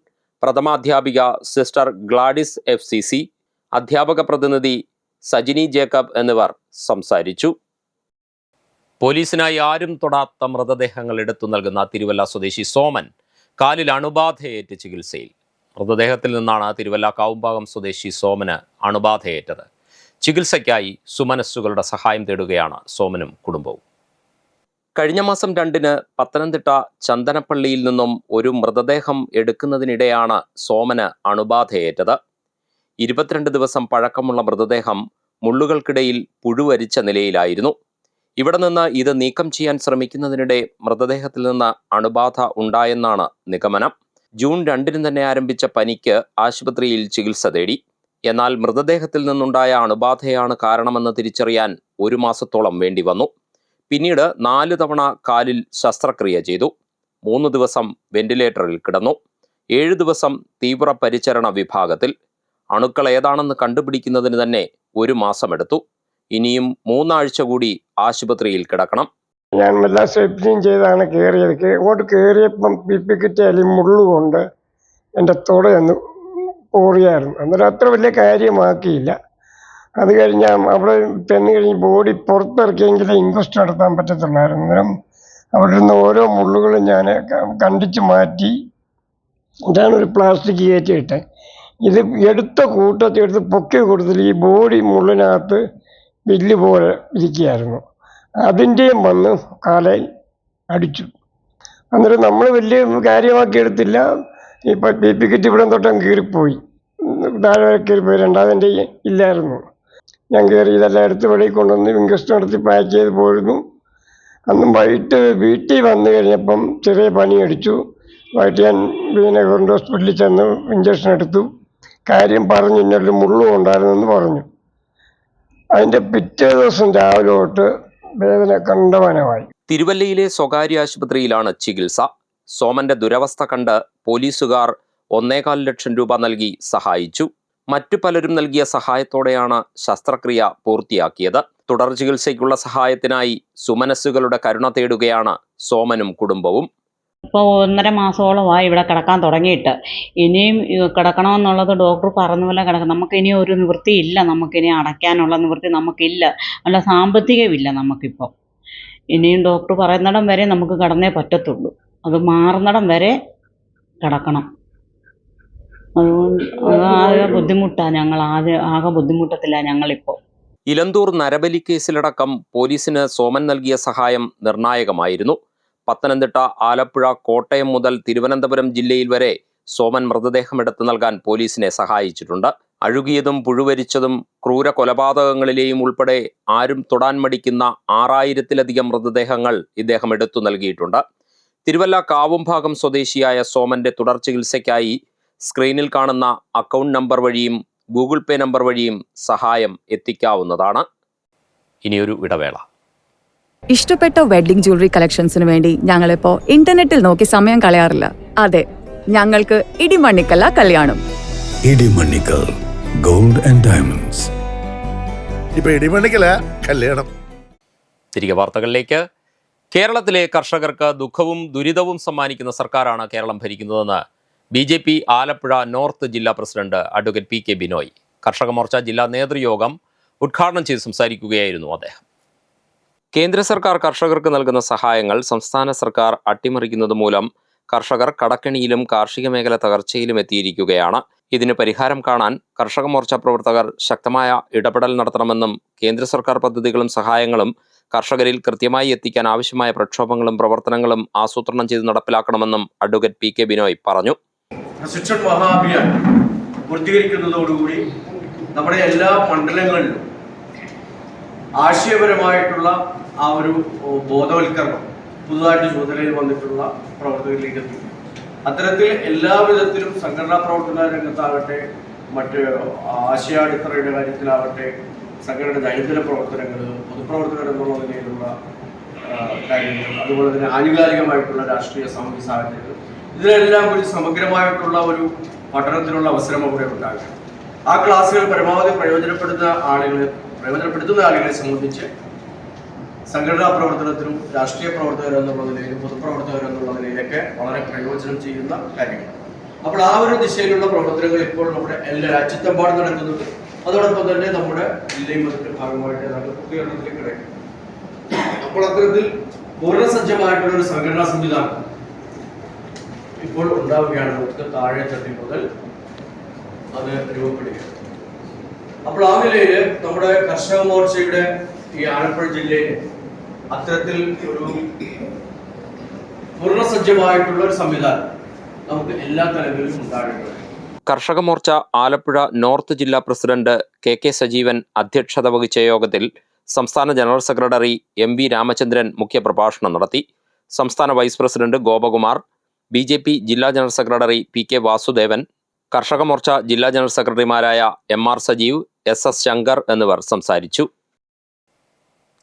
പ്രഥമാധ്യാപിക സിസ്റ്റർ ഗ്ലാഡിസ് FCC, അധ്യാപക പ്രതിനിധി സജിനി ജേക്കബ് എന്നിവർ സംസാരിച്ചു. പോലീസിനായി ആരും തൊടാത്ത മൃതദേഹങ്ങൾ എടുത്തു നൽകുന്ന തിരുവല്ല സ്വദേശി സോമൻ കാലിൽ അണുബാധയേറ്റ് ചികിത്സയിൽ. മൃതദേഹത്തിൽ നിന്നാണ് തിരുവല്ല കാവുംഭാഗം സ്വദേശി സോമന് അണുബാധയേറ്റത്. ചികിത്സയ്ക്കായി സുമനസ്സുകളുടെ സഹായം തേടുകയാണ് സോമനും കുടുംബവും. കഴിഞ്ഞ മാസം 2-ന് പത്തനംതിട്ട ചന്ദനപ്പള്ളിയിൽ നിന്നും ഒരു മൃതദേഹം എടുക്കുന്നതിനിടെയാണ് സോമന് അണുബാധയേറ്റത്. 22 ദിവസം പഴക്കമുള്ള മൃതദേഹം മുള്ളുകൾക്കിടയിൽ പുഴുവരിച്ച നിലയിലായിരുന്നു. ഇവിടെ നിന്ന് ഇത് നീക്കം ചെയ്യാൻ ശ്രമിക്കുന്നതിനിടെ മൃതദേഹത്തിൽ നിന്ന് അണുബാധ ഉണ്ടായെന്നാണ് നിഗമനം. ജൂൺ 2-ന് തന്നെ ആരംഭിച്ച പനിക്ക് ആശുപത്രിയിൽ ചികിത്സ തേടി. എന്നാൽ മൃതദേഹത്തിൽ നിന്നുണ്ടായ അണുബാധയാണ് കാരണമെന്ന് തിരിച്ചറിയാൻ 1 മാസത്തോളം വേണ്ടി വന്നു. പിന്നീട് 4 തവണ കാലിൽ ശസ്ത്രക്രിയ ചെയ്തു. 3 ദിവസം വെന്റിലേറ്ററിൽ കിടന്നു. 7 ദിവസം തീവ്ര പരിചരണ വിഭാഗത്തിൽ. അണുക്കൾ ഏതാണെന്ന് കണ്ടുപിടിക്കുന്നതിന് തന്നെ 1 മാസമെടുത്തു. ഇനിയും 3 ആഴ്ച കൂടി ആശുപത്രിയിൽ കിടക്കണം. ഞാൻ എല്ലാ സെപ്റ്റിയും ചെയ്താണ് കയറിയത്. അങ്ങോട്ട് കയറിയപ്പം പിപ്പിക്കിറ്റായാലും മുള്ളുകൊണ്ട് എൻ്റെ തുടയൊന്ന് പോറിയായിരുന്നു. അന്നേരം അത്ര വലിയ കാര്യമാക്കിയില്ല. അത് കഴിഞ്ഞ് അവിടെ ചെന്ന് കഴിഞ്ഞ് ബോഡി പുറത്തിറക്കിയെങ്കിലേ ഇൻക്വസ്റ്റ് നടത്താൻ പറ്റത്തുള്ളായിരുന്നു. അന്നേരം അവിടെ നിന്ന് ഓരോ മുള്ളുകളും ഞാൻ കണ്ടിച്ച് മാറ്റി ഇതാണ് ഒരു പ്ലാസ്റ്റിക് കയറ്റിയിട്ട് ഇത് എടുത്ത കൂട്ടത്തിൽ എടുത്ത് പൊക്കി കൊടുത്തില്ല. ഈ ബോഡി മുള്ളിനകത്ത് വില്ല് പോലെ ഇരിക്കുകയായിരുന്നു. അതിൻ്റെയും വന്ന് കാലിൽ അടിച്ചു. അന്നേരം നമ്മൾ വലിയ കാര്യമാക്കി എടുത്തില്ല. ഇപ്പം പിപ്പിക്കിറ്റ് ഇവിടെ തൊട്ടും കീറിപ്പോയി, താഴെ കീറിപ്പോയി. രണ്ടാമതിൻ്റെ ഇല്ലായിരുന്നു. ഞാൻ കയറി ഇതെല്ലാം എടുത്ത് വെളിയിൽ കൊണ്ടുവന്ന് ഇൻക്വസ്റ്റ് നടത്തി പാക്ക് ചെയ്ത് പോയിരുന്നു. അന്ന് വൈകിട്ട് വീട്ടിൽ വന്നു കഴിഞ്ഞപ്പം ചെറിയ പനി അടിച്ചു. വൈകിട്ട് ഞാൻ കൊണ്ട് ഹോസ്പിറ്റലിൽ ചെന്ന് ഇഞ്ചക്ഷൻ എടുത്തു. കാര്യം പറഞ്ഞു, ഇന്നൊരു മുള്ളും ഉണ്ടായിരുന്നെന്ന് പറഞ്ഞു. അതിൻ്റെ പിറ്റേ ദിവസം രാവിലെ തൊട്ട് വേദന കണ്ടമാനമായി. തിരുവല്ലയിലെ സ്വകാര്യ ആശുപത്രിയിലാണ് ചികിത്സ. സോമന്റെ ദുരവസ്ഥ കണ്ട് പോലീസുകാർ 1.25 ലക്ഷം രൂപ നൽകി സഹായിച്ചു. മറ്റു പലരും നൽകിയ സഹായത്തോടെയാണ് ശസ്ത്രക്രിയ പൂർത്തിയാക്കിയത്. തുടർ ചികിത്സയ്ക്കുള്ള സഹായത്തിനായി സുമനസ്സുകളുടെ കരുണ തേടുകയാണ് സോമനും കുടുംബവും. ഇപ്പോൾ 1.5 മാസത്തോളമായി ഇവിടെ കിടക്കാൻ തുടങ്ങിയിട്ട്. ഇനിയും കിടക്കണമെന്നുള്ളത് ഡോക്ടർ പറഞ്ഞ പോലെ കിടക്കണം. നമുക്കിനി ഒരു നിവൃത്തിയില്ല, നമുക്കിനി അടയ്ക്കാനുള്ള നിവൃത്തി നമുക്കില്ല, അല്ല സാമ്പത്തികമില്ല നമുക്കിപ്പോൾ. ഇനിയും ഡോക്ടർ പറയുന്നിടം വരെ നമുക്ക് കിടന്നേ പറ്റത്തുള്ളൂ. അത് മാറുന്നിടം വരെ കിടക്കണം. അതുകൊണ്ട് ആകെ ബുദ്ധിമുട്ടാണ്. ആകെ ബുദ്ധിമുട്ടത്തിലാണ് ഞങ്ങളിപ്പോൾ. ഇലന്തൂർ നരബലി കേസിലടക്കം പോലീസിന് സോമൻ നൽകിയ സഹായം നിർണായകമായിരുന്നു. പത്തനംതിട്ട, ആലപ്പുഴ, കോട്ടയം മുതൽ തിരുവനന്തപുരം ജില്ലയിൽ വരെ സോമൻ മൃതദേഹം എടുത്തു നൽകാൻ പോലീസിനെ സഹായിച്ചിട്ടുണ്ട്. അഴുകിയതും പുഴുവരിച്ചതും ക്രൂര കൊലപാതകങ്ങളിലെയും ഉൾപ്പെടെ ആരും തൊടാൻ മടിക്കുന്ന 6000-ലധികം മൃതദേഹങ്ങൾ ഇദ്ദേഹം എടുത്തു നൽകിയിട്ടുണ്ട്. തിരുവല്ല കാവുംഭാഗം സ്വദേശിയായ സോമന്റെ തുടർ ചികിത്സയ്ക്കായി സ്ക്രീനിൽ കാണുന്ന അക്കൗണ്ട് നമ്പർ വഴിയും ഗൂഗിൾ പേ നമ്പർ വഴിയും സഹായം എത്തിക്കാവുന്നതാണ്. ഇനിയൊരു ഇടവേള. ഇഷ്ടപ്പെട്ട വെഡ്ഡിംഗ് ജ്വല്ലറി കളക്ഷൻസിന് വേണ്ടി ഞങ്ങളിപ്പോൾ ഇന്റർനെറ്റിൽ നോക്കി സമയം കളയാറില്ല. അതെ, ഞങ്ങൾക്ക് ഇടിമണ്ണിക്കല്ല കല്യാണം. Idimannickal gold and diamonds. ഇപ്പൊ ഇടിമണ്ണിക്കല കല്യാണം. തിരികെ വാർത്തകളിലേക്ക്. കേരളത്തിലെ കർഷകർക്ക് ദുഃഖവും ദുരിതവും സമ്മാനിക്കുന്ന സർക്കാരാണ് കേരളം ഭരിക്കുന്നതെന്ന് BJP ആലപ്പുഴ നോർത്ത് ജില്ലാ പ്രസിഡന്റ് അഡ്വക്കേറ്റ് PK ബിനോയ് കർഷക മോർച്ച ജില്ലാ നേതൃയോഗം ഉദ്ഘാടനം ചെയ്ത് സംസാരിക്കുകയായിരുന്നു അദ്ദേഹം. കേന്ദ്ര സർക്കാർ കർഷകർക്ക് നൽകുന്ന സഹായങ്ങൾ സംസ്ഥാന സർക്കാർ അട്ടിമറിക്കുന്നത് മൂലം കർഷകർ കടക്കെണിയിലും കാർഷിക മേഖല തകർച്ചയിലും എത്തിയിരിക്കുകയാണ്. ഇതിന് പരിഹാരം കാണാൻ കർഷക മോർച്ച പ്രവർത്തകർ ശക്തമായ ഇടപെടൽ നടത്തണമെന്നും കേന്ദ്ര സർക്കാർ പദ്ധതികളും സഹായങ്ങളും കർഷകരിൽ കൃത്യമായി എത്തിക്കാൻ ആവശ്യമായ പ്രക്ഷോഭങ്ങളും പ്രവർത്തനങ്ങളും ആസൂത്രണം ചെയ്ത് നടപ്പിലാക്കണമെന്നും അഡ്വക്കേറ്റ് PK ബിനോയ് പറഞ്ഞു. പ്രശിക്ഷൺ മഹാഅഭിയാൻ പൂർത്തീകരിക്കുന്നതോടുകൂടി നമ്മുടെ എല്ലാ മണ്ഡലങ്ങളിലും ആശയപരമായിട്ടുള്ള ആ ഒരു ബോധവൽക്കരണം പുതുതായിട്ട് ചുമതലയിൽ വന്നിട്ടുള്ള പ്രവർത്തകരിലേക്ക് എത്തി. അത്തരത്തിൽ എല്ലാവിധത്തിലും സംഘടനാ പ്രവർത്തന രംഗത്താകട്ടെ, മറ്റ് ആശയാടിത്തറയുടെ കാര്യത്തിലാവട്ടെ, സംഘടനയുടെ ദൈനംദിന പ്രവർത്തനങ്ങൾ, പൊതുപ്രവർത്തകർ എന്നുള്ള നിലയിലുള്ള കാര്യങ്ങൾ, അതുപോലെ തന്നെ ആനുകാലികമായിട്ടുള്ള രാഷ്ട്രീയ സാമൂഹിക സാഹചര്യങ്ങൾ, ഇതിനെല്ലാം ഒരു സമഗ്രമായിട്ടുള്ള ഒരു പഠനത്തിനുള്ള അവസരം അവിടെ ഉണ്ടാകും. ആ ക്ലാസ്സുകൾ പരമാവധി പ്രയോജനപ്പെടുത്തുന്ന ആളുകളെ സംബന്ധിച്ച് സംഘടനാ പ്രവർത്തനത്തിനും രാഷ്ട്രീയ പ്രവർത്തകർ എന്നുള്ള നിലയിലും പൊതുപ്രവർത്തകർ എന്നുള്ള നിലയിലൊക്കെ വളരെ പ്രയോജനം ചെയ്യുന്ന കാര്യങ്ങൾ. അപ്പോൾ ആ ഒരു ദിശയിലുള്ള പ്രവർത്തനങ്ങൾ ഇപ്പോൾ നമ്മുടെ എല്ലാ രാജ്യത്തെമ്പാടും നടക്കുന്നുണ്ട്. അതോടൊപ്പം തന്നെ നമ്മുടെ ജില്ലയും അതിന്റെ ഭാഗമായിട്ട് കേരളത്തിലേക്ക് കിടക്കും. അപ്പോൾ അത്തരത്തിൽ പൂർണ്ണസജ്ജമായിട്ടുള്ള ഒരു സംഘടനാ സംവിധാനം ഇപ്പോൾ ഉണ്ടാവുകയാണ്. നമുക്ക് താഴെ തട്ടി മുതൽ അത് രൂപപ്പെടുകയാണ്. അപ്പോൾ ആ നിലയിൽ നമ്മുടെ കർഷക മോർച്ചയുടെ ഈ ആലപ്പുഴ ജില്ലയിൽ അത്തരത്തിൽ ഒരു പൂർണ്ണസജ്ജമായിട്ടുള്ള ഒരു സംവിധാനം നമുക്ക് എല്ലാ തലങ്ങളിലും ഉണ്ടാകേണ്ടത്. കർഷക മോർച്ച ആലപ്പുഴ നോർത്ത് ജില്ലാ പ്രസിഡന്റ് KK സജീവൻ അധ്യക്ഷത വഹിച്ച യോഗത്തിൽ സംസ്ഥാന ജനറൽ സെക്രട്ടറി MV രാമചന്ദ്രൻ മുഖ്യപ്രഭാഷണം നടത്തി. സംസ്ഥാന വൈസ് പ്രസിഡന്റ് ഗോപകുമാർ, BJP ജില്ലാ ജനറൽ സെക്രട്ടറി PK വാസുദേവൻ, കർഷക മോർച്ച ജില്ലാ ജനറൽ സെക്രട്ടറിമാരായ MR സജീവ്, SS ശങ്കർ എന്നിവർ സംസാരിച്ചു.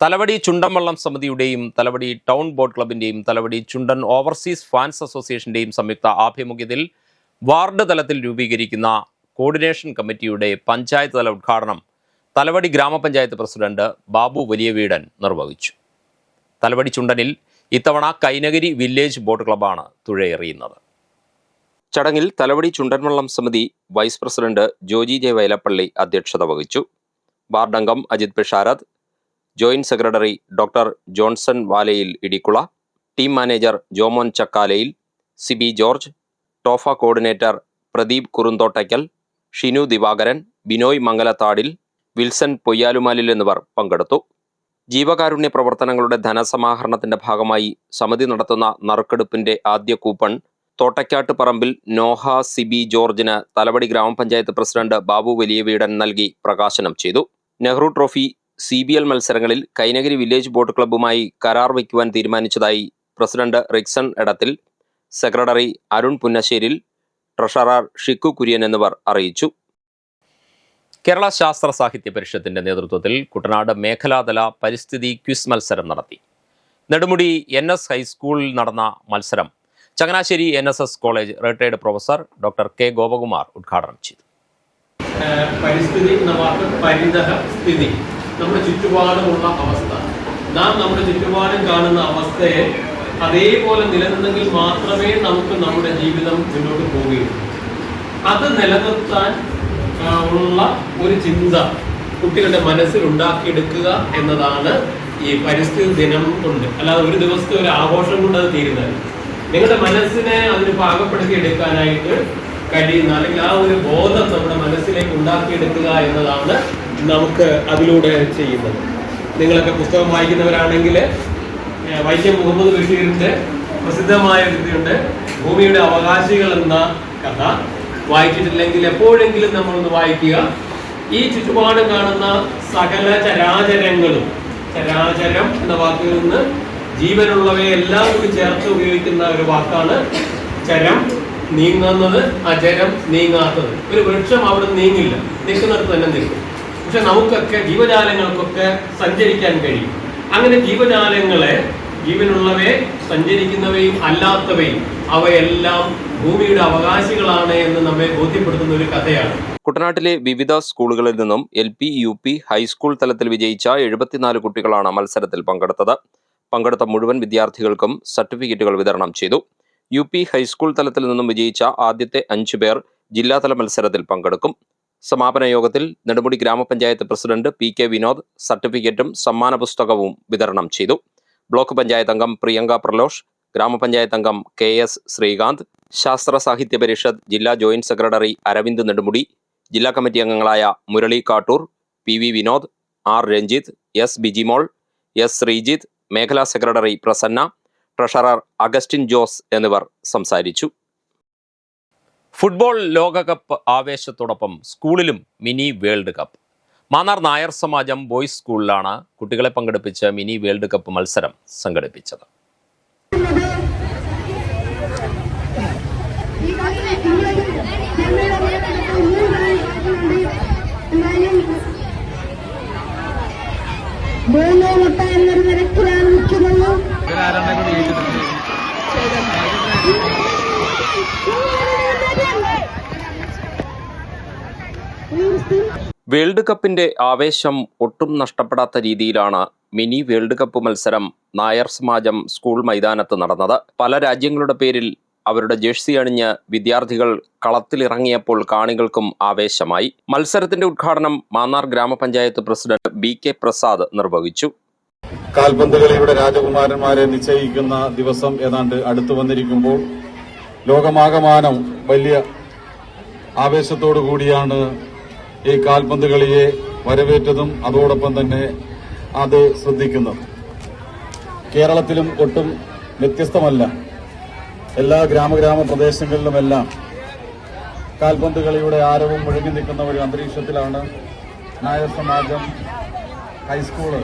തലവടി ചുണ്ടൻവള്ളം സമിതിയുടെയും തലവടി ടൗൺ ബോട്ട് ക്ലബിന്റെയും തലവടി ചുണ്ടൻ ഓവർസീസ് ഫാൻസ് അസോസിയേഷന്റെയും സംയുക്ത ആഭിമുഖ്യത്തിൽ വാർഡ് തലത്തിൽ രൂപീകരിക്കുന്ന കോർഡിനേഷൻ കമ്മിറ്റിയുടെ പഞ്ചായത്ത് തല ഉദ്ഘാടനം തലവടി ഗ്രാമപഞ്ചായത്ത് പ്രസിഡന്റ് ബാബു വലിയവീടൻ നിർവഹിച്ചു. തലവടി ചുണ്ടനിൽ ഇത്തവണ കൈനഗിരി വില്ലേജ് ബോട്ട് ക്ലബ്ബാണ് തുഴയെറിയുന്നത്. ചടങ്ങിൽ തലവടി ചുണ്ടൻവള്ളം സമിതി vice president Joji J Vayalappally അധ്യക്ഷത വഹിച്ചു. വാർഡംഗം Ajith Pisharath, joint secretary doctor Johnson Valayil Idikkula, team manager Jomon Chakkalayil, Siby George, ടോഫ കോർഡിനേറ്റർ പ്രദീപ് കുറുന്തോട്ടയ്ക്കൽ, ഷിനു ദിവാകരൻ, ബിനോയ് മംഗലത്താടിൽ, വിൽസൺ പൊയ്യാലുമാലിൽ എന്നിവർ പങ്കെടുത്തു. ജീവകാരുണ്യ പ്രവർത്തനങ്ങളുടെ ധനസമാഹരണത്തിന്റെ ഭാഗമായി സമിതി നടത്തുന്ന നറുക്കെടുപ്പിന്റെ ആദ്യ കൂപ്പൺ തോട്ടയ്ക്കാട്ട് പറമ്പിൽ നോഹ സിബി ജോർജിന് തലവടി ഗ്രാമപഞ്ചായത്ത് പ്രസിഡന്റ് ബാബു വലിയവീടൻ നൽകി പ്രകാശനം ചെയ്തു. നെഹ്റു ട്രോഫി CBL മത്സരങ്ങളിൽ കൈനഗിരി വില്ലേജ് ബോട്ട് ക്ലബ്ബുമായി കരാർ വയ്ക്കുവാൻ തീരുമാനിച്ചതായി president Rixon Edathil, secretary Arun Punnasseril, treasurer Shikku Kurian എന്നിവർ അറിയിച്ചു. കേരള ശാസ്ത്ര സാഹിത്യ പരിഷത്തിന്റെ നേതൃത്വത്തിൽ കുട്ടനാട് മേഖലാതല പരിസ്ഥിതി ക്വിസ് മത്സരം നടത്തി. നെടുമുടി NS ഹൈസ്കൂളിൽ നടന്ന മത്സരം Changanassery NSS college retired professor doctor K Gopakumar ഉദ്ഘാടനം ചെയ്തു. പരിസ്ഥിതി എന്ന വാക്ക് പരിതഃ സ്ഥിതി, നമ്മുടെ ചുറ്റുപാടുമുള്ള അവസ്ഥ, നാം നമ്മുടെ ചുറ്റുപാടും കാണുന്ന അവസ്ഥയെ അതേപോലെ നിലനിന്നെങ്കിൽ മാത്രമേ നമുക്ക് നമ്മുടെ ജീവിതം മുന്നോട്ട് പോവുകയുള്ളൂ. അത് നിലനിർത്താൻ ഉള്ള ഒരു ചിന്ത കുട്ടികളുടെ മനസ്സിൽ ഉണ്ടാക്കിയെടുക്കുക എന്നതാണ് ഈ പരിസ്ഥിതി ദിനം കൊണ്ട്. അല്ലാതെ ഒരു ദിവസത്തെ ഒരു ആഘോഷം കൊണ്ട് അത് തീരുന്നത്. നിങ്ങളുടെ മനസ്സിനെ അതിന് പാകപ്പെടുത്തി എടുക്കാനായിട്ട് കഴിയുന്ന, അല്ലെങ്കിൽ ആ ഒരു ബോധം നമ്മുടെ മനസ്സിലേക്ക് ഉണ്ടാക്കിയെടുക്കുക എന്നതാണ് നമുക്ക് അതിലൂടെ ചെയ്യുന്നത്. നിങ്ങളൊക്കെ പുസ്തകം വായിക്കുന്നവരാണെങ്കിൽ വൈക്കം മുഹമ്മദ് ബഷീറിന്റെ പ്രസിദ്ധമായ കൃതിയുണ്ട് ഭൂമിയുടെ അവകാശികൾ എന്ന കഥ. വായിച്ചിട്ടില്ലെങ്കിൽ എപ്പോഴെങ്കിലും നമ്മളൊന്ന് വായിക്കുക. ഈ ചുറ്റുപാടും കാണുന്ന സകല ചരാചരങ്ങളും, ചരാചരം എന്ന വാക്കിൽ നിന്ന് ജീവനുള്ളവയെല്ലാം കൂടി ചേർത്ത് ഉപയോഗിക്കുന്ന ഒരു വാക്കാണ് ചരം. നീങ്ങുന്നത്, അചരം നീങ്ങാത്തത്. ഒരു വൃക്ഷം അവിടെ നീങ്ങില്ല, നിൽക്കുന്നിടത്ത് തന്നെ നിൽക്കും. പക്ഷെ നമുക്കൊക്കെ, ജീവജാലങ്ങൾക്കൊക്കെ സഞ്ചരിക്കാൻ കഴിയും. അങ്ങനെ ജീവജാലങ്ങളെ, ജീവനുള്ളവയെ, സഞ്ചരിക്കുന്നവയും അല്ലാത്തവയും, അവയെല്ലാം ഭൂമിയുടെ അവകാശികളാണ് എന്ന് നമ്മെ ബോധ്യപ്പെടുത്തുന്ന ഒരു കഥയാണ്. കുട്ടനാട്ടിലെ വിവിധ സ്കൂളുകളിൽ നിന്നും LP, UP, ഹൈസ്കൂൾ തലത്തിൽ വിജയിച്ച 74 കുട്ടികളാണ് മത്സരത്തിൽ പങ്കെടുത്തത്. പങ്കെടുത്ത മുഴുവൻ വിദ്യാർത്ഥികൾക്കും സർട്ടിഫിക്കറ്റുകൾ വിതരണം ചെയ്തു. UP ഹൈസ്കൂൾ തലത്തിൽ നിന്നും വിജയിച്ച ആദ്യത്തെ 5 പേർ ജില്ലാതല മത്സരത്തിൽ പങ്കെടുക്കും. സമാപന യോഗത്തിൽ നെടുമുടി ഗ്രാമപഞ്ചായത്ത് പ്രസിഡന്റ് PK വിനോദ് സർട്ടിഫിക്കറ്റും സമ്മാന പുസ്തകവും വിതരണം ചെയ്തു. ബ്ലോക്ക് പഞ്ചായത്ത് അംഗം പ്രിയങ്ക പ്രലോഷ്, ഗ്രാമപഞ്ചായത്ത് അംഗം KS ശ്രീകാന്ത്, ശാസ്ത്ര സാഹിത്യ പരിഷത്ത് ജില്ലാ ജോയിന്റ് സെക്രട്ടറി അരവിന്ദ് നെടുമുടി, ജില്ലാ കമ്മിറ്റി അംഗങ്ങളായ Murali Kattoor, PV Vinod, R Ranjith, S Bijimol, S Sreejith, മേഖലാ secretary Prasanna, treasurer Augustine Jose എന്നിവർ സംസാരിച്ചു. ഫുട്ബോൾ ലോകകപ്പ് ആവേശത്തോടൊപ്പം സ്കൂളിലും mini world cup. Mannar Nair സമാജം ബോയ്സ് സ്കൂളിലാണ് കുട്ടികളെ പങ്കെടുപ്പിച്ച് മിനി വേൾഡ് കപ്പ് മത്സരം സംഘടിപ്പിച്ചത്. വേൾഡ് കപ്പിന്റെ ആവേശം ഒട്ടും നഷ്ടപ്പെടാത്ത രീതിയിലാണ് മിനി വേൾഡ് കപ്പ് മത്സരം നായർ സമാജം സ്കൂൾ മൈതാനത്ത് നടന്നത്. പല രാജ്യങ്ങളുടെ പേരിൽ അവരുടെ ജേഴ്സി അണിഞ്ഞ് വിദ്യാർത്ഥികൾ കളത്തിലിറങ്ങിയപ്പോൾ കാണികൾക്കും ആവേശമായി. മത്സരത്തിന്റെ ഉദ്ഘാടനം മാന്നാർ ഗ്രാമപഞ്ചായത്ത് പ്രസിഡന്റ് BK പ്രസാദ് നിർവഹിച്ചു. കാൽപന്ത് കളിയുടെ രാജകുമാരന്മാരെ നിശ്ചയിക്കുന്ന ദിവസം ഏതാണ്ട് അടുത്തു വന്നിരിക്കുമ്പോൾ ലോകമാകമാനം വലിയ ആവേശത്തോടു കൂടിയാണ് ഈ കാൽപന്ത് കളിയെ വരവേറ്റതും അതോടൊപ്പം തന്നെ അത് ശ്രദ്ധിക്കുന്നത്. കേരളത്തിലും ഒട്ടും വ്യത്യസ്തമല്ല. എല്ലാ ഗ്രാമ പ്രദേശങ്ങളിലുമെല്ലാം കാൽപന്ത് കളിയുടെ ആരവം മുഴങ്ങി നിൽക്കുന്ന ഒരു അന്തരീക്ഷത്തിലാണ് നായർ സമാജം ഹൈസ്കൂള്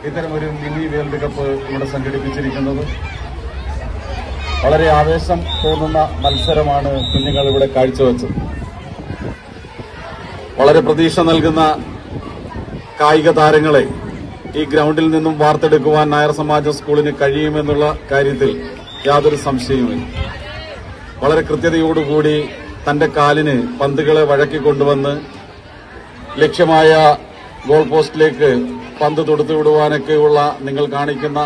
ഇത്തരമൊരു മിനി വേൾഡ് കപ്പ് ഇവിടെ സംഘടിപ്പിച്ചിരിക്കുന്നത്. വളരെ ആവേശം തോന്നുന്ന മത്സരമാണ് കുഞ്ഞുങ്ങൾ ഇവിടെ കാഴ്ചവെച്ചത്. വളരെ പ്രതീക്ഷ നൽകുന്ന കായിക താരങ്ങളെ ഈ ഗ്രൗണ്ടിൽ നിന്നും വാർത്തെടുക്കുവാൻ നായർ സമാജം സ്കൂളിന് കഴിയുമെന്നുള്ള കാര്യത്തിൽ യാതൊരു സംശയവുമില്ല. വളരെ കൃത്യതയോടുകൂടി തന്റെ കാലിന് പന്തുകളെ വഴക്കി കൊണ്ടുവന്ന് ലക്ഷ്യമായ ഗോൾ പോസ്റ്റിലേക്ക് പന്ത് തൊടുത്തുവിടുവാനൊക്കെയുള്ള നിങ്ങൾ കാണിക്കുന്ന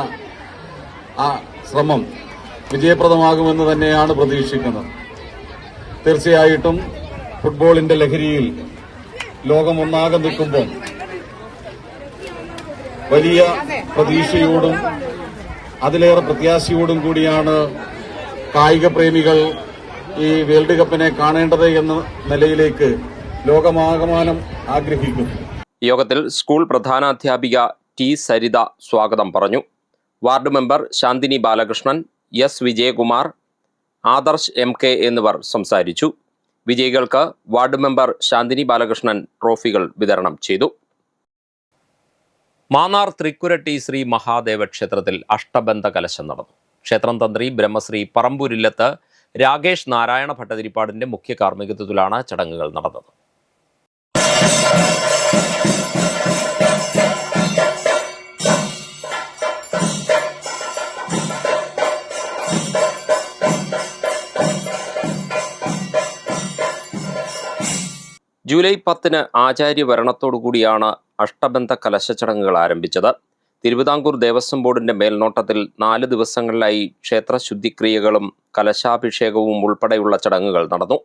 ആ ശ്രമം വിജയപ്രദമാകുമെന്ന് തന്നെയാണ് പ്രതീക്ഷിക്കുന്നത്. തീർച്ചയായിട്ടും ഫുട്ബോളിന്റെ ലഹരിയിൽ ലോകം ഒന്നാകെ നിൽക്കുമ്പോൾ വലിയ പ്രതീക്ഷയോടും അതിലേറെ പ്രത്യാശയോടും കൂടിയാണ് കായിക പ്രേമികൾ ഈ വേൾഡ് കപ്പിനെ കാണേണ്ടത് എന്ന നിലയിലേക്ക് ലോകമാകമാനം ആഗ്രഹിക്കുന്നു. യോഗത്തിൽ സ്കൂൾ പ്രധാനാധ്യാപിക T സരിത സ്വാഗതം പറഞ്ഞു. Ward member Shanthini Balakrishnan, S Vijayakumar, Adarsh MK എന്നിവർ സംസാരിച്ചു. വിജയികൾക്ക് വാർഡ് മെമ്പർ ശാന്തിനി ബാലകൃഷ്ണൻ ട്രോഫികൾ വിതരണം ചെയ്തു. മാന്നാർ തൃക്കുരട്ടി ശ്രീ മഹാദേവ ക്ഷേത്രത്തിൽ അഷ്ടബന്ധ കലശം നടന്നു. ക്ഷേത്രം തന്ത്രി ബ്രഹ്മശ്രീ പറമ്പൂരില്ലത്ത് രാകേഷ് നാരായണ ഭട്ടതിരിപ്പാടിന്റെ മുഖ്യ കാർമ്മികത്വത്തിലാണ് ചടങ്ങുകൾ നടന്നത്. ജൂലൈ 10 ആചാര്യഭരണത്തോടുകൂടിയാണ് അഷ്ടബന്ധ കലശച്ചടങ്ങുകൾ ആരംഭിച്ചത്. തിരുവിതാംകൂർ ദേവസ്വം ബോർഡിന്റെ മേൽനോട്ടത്തിൽ 4 ദിവസങ്ങളിലായി ക്ഷേത്രശുദ്ധിക്രിയകളും കലശാഭിഷേകവും ഉൾപ്പെടെയുള്ള ചടങ്ങുകൾ നടന്നു.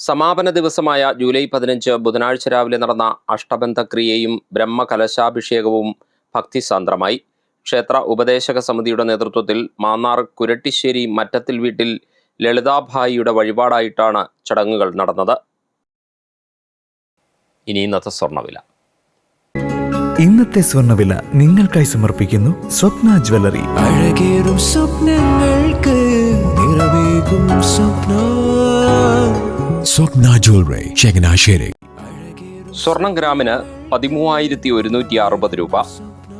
സമാപന ദിവസമായ ജൂലൈ 15 ബുധനാഴ്ച രാവിലെ നടന്ന അഷ്ടബന്ധക്രിയയും ബ്രഹ്മകലശാഭിഷേകവും ഭക്തിസാന്ദ്രമായി. ക്ഷേത്ര ഉപദേശക സമിതിയുടെ നേതൃത്വത്തിൽ മാന്നാർ കുരട്ടിശ്ശേരി മറ്റത്തിൽ വീട്ടിൽ ലളിതാഭായിയുടെ വഴിപാടായിട്ടാണ് ചടങ്ങുകൾ നടന്നത്. ഇനി ഇന്നത്തെ സ്വർണ്ണവില. ഇന്നത്തെ സ്വർണ്ണവില നിങ്ങൾക്കായി സമർപ്പിക്കുന്നു സ്വപ്ന ജ്വല്ലറി. അഴകേറും സ്വപ്നങ്ങൾക്ക് നിറവേകും സ്വപ്ന. സ്വപ്ന ജ്വല്ലറി, ചങ്ങനാശ്ശേരി. സ്വർണം ഗ്രാമിന് 13,160 രൂപ,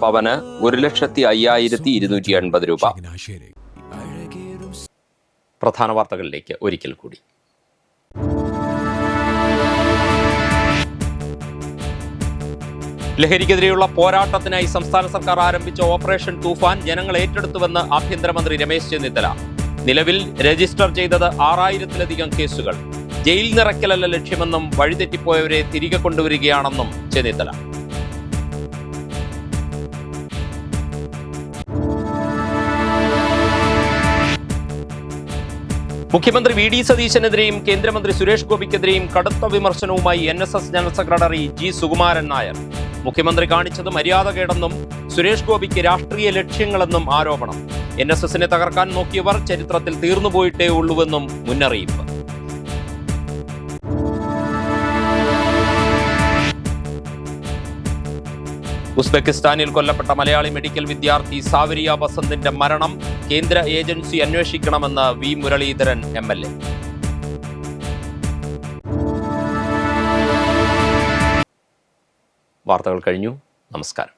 പവന് 1,05,280 രൂപ. പ്രധാന വാർത്തകളിലേക്ക് ഒരിക്കൽ കൂടി. ലഹരിക്കെതിരെയുള്ള പോരാട്ടത്തിനായി സംസ്ഥാന സർക്കാർ ആരംഭിച്ച ഓപ്പറേഷൻ തൂഫാൻ ജനങ്ങൾ ഏറ്റെടുത്തുവെന്ന് ആഭ്യന്തരമന്ത്രി രമേശ് ചെന്നിത്തല. നിലവിൽ രജിസ്റ്റർ ചെയ്തത് 6,000-ലധികം കേസുകൾ. ജയിൽ നിറയ്ക്കലല്ല ലക്ഷ്യമെന്നും വഴിതെറ്റിപ്പോയവരെ തിരികെ കൊണ്ടുവരികയാണെന്നും ചെന്നിത്തല. മുഖ്യമന്ത്രി വി ഡി സതീശനെതിരെയും കേന്ദ്രമന്ത്രി സുരേഷ് ഗോപിക്കെതിരെയും കടുത്ത വിമർശനവുമായി NSS general secretary G. Sukumaran Nair. മുഖ്യമന്ത്രി കാണിച്ചത് മര്യാദകേടെന്നും സുരേഷ് ഗോപിക്ക് രാഷ്ട്രീയ ലക്ഷ്യങ്ങളെന്നും ആരോപണം. NSSനെ തകർക്കാൻ നോക്കിയവർ ചരിത്രത്തിൽ തീർന്നുപോയിട്ടേ ഉള്ളൂവെന്നും മുന്നറിയിപ്പ്. ഉസ്ബെക്കിസ്ഥാനിൽ കൊല്ലപ്പെട്ട മലയാളി മെഡിക്കൽ വിദ്യാർത്ഥി സാവരിയ വസന്തിന്റെ മരണം കേന്ദ്ര ഏജൻസി അന്വേഷിക്കണമെന്ന് V. മുരളീധരൻ MLA. വാർത്തകൾ കഴിഞ്ഞു. നമസ്കാരം.